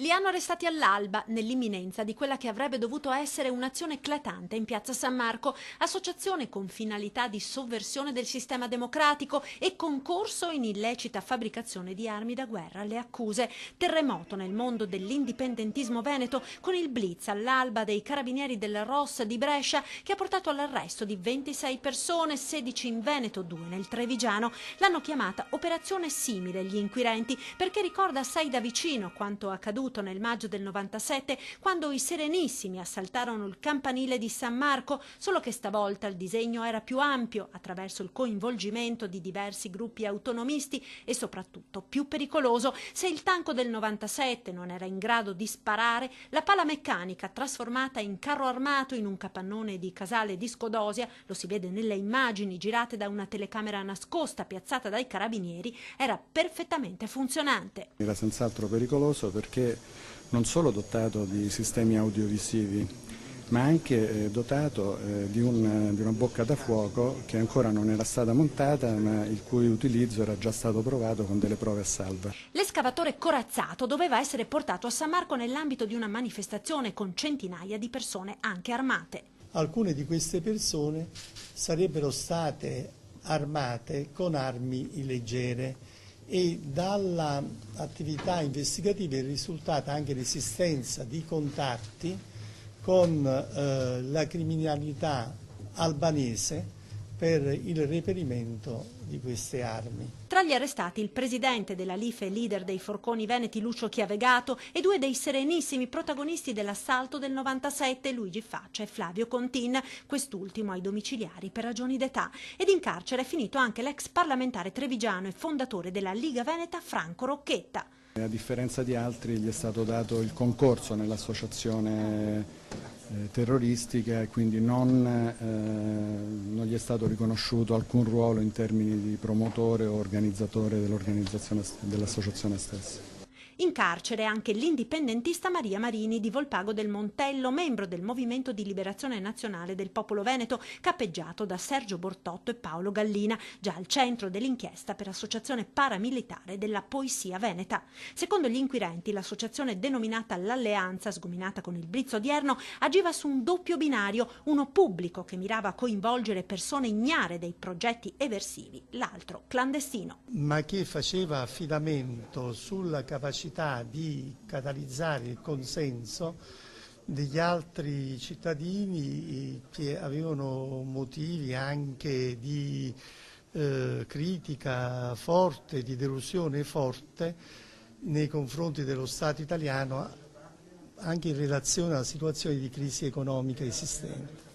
Li hanno arrestati all'alba, nell'imminenza di quella che avrebbe dovuto essere un'azione eclatante in piazza San Marco, associazione con finalità di sovversione del sistema democratico e concorso in illecita fabbricazione di armi da guerra. Le accuse: terremoto nel mondo dell'indipendentismo veneto, con il blitz all'alba dei carabinieri del ROS di Brescia che ha portato all'arresto di 26 persone, 16 in Veneto, 2 nel Trevigiano. L'hanno chiamata operazione simile gli inquirenti perché ricorda assai da vicino quanto accaduto nel maggio del 97, quando i Serenissimi assaltarono il campanile di San Marco, solo che stavolta il disegno era più ampio, attraverso il coinvolgimento di diversi gruppi autonomisti e soprattutto più pericoloso. Se il tanco del 97 non era in grado di sparare, la pala meccanica trasformata in carro armato in un capannone di Casale di Scodosia, lo si vede nelle immagini girate da una telecamera nascosta piazzata dai carabinieri, era perfettamente funzionante. Era senz'altro pericoloso perché non solo dotato di sistemi audiovisivi, ma anche dotato di una bocca da fuoco che ancora non era stata montata, ma il cui utilizzo era già stato provato con delle prove a salva. L'escavatore corazzato doveva essere portato a San Marco nell'ambito di una manifestazione con centinaia di persone anche armate. Alcune di queste persone sarebbero state armate con armi leggere e dall'attività investigativa è risultata anche l'esistenza di contatti con la criminalità albanese per il reperimento di queste armi. Tra gli arrestati il presidente della Life e leader dei forconi veneti Lucio Chiavegato e 2 dei Serenissimi protagonisti dell'assalto del 97, Luigi Faccia e Flavio Contin, quest'ultimo ai domiciliari per ragioni d'età. Ed in carcere è finito anche l'ex parlamentare trevigiano e fondatore della Liga Veneta Franco Rocchetta. A differenza di altri gli è stato dato il concorso nell'associazione terroristica e quindi non gli è stato riconosciuto alcun ruolo in termini di promotore o organizzatore dell'associazione stessa. In carcere anche l'indipendentista Maria Marini di Volpago del Montello, membro del Movimento di Liberazione Nazionale del Popolo Veneto, cappeggiato da Sergio Bortotto e Paolo Gallina, già al centro dell'inchiesta per associazione paramilitare della Poesia Veneta. Secondo gli inquirenti, l'associazione denominata l'Alleanza, sgominata con il blitz odierno, agiva su un doppio binario, uno pubblico che mirava a coinvolgere persone ignare dei progetti eversivi, l'altro clandestino. Ma che faceva affidamento sulla capacità di catalizzare il consenso degli altri cittadini che avevano motivi anche di critica forte, di delusione forte nei confronti dello Stato italiano, anche in relazione alla situazione di crisi economica esistente.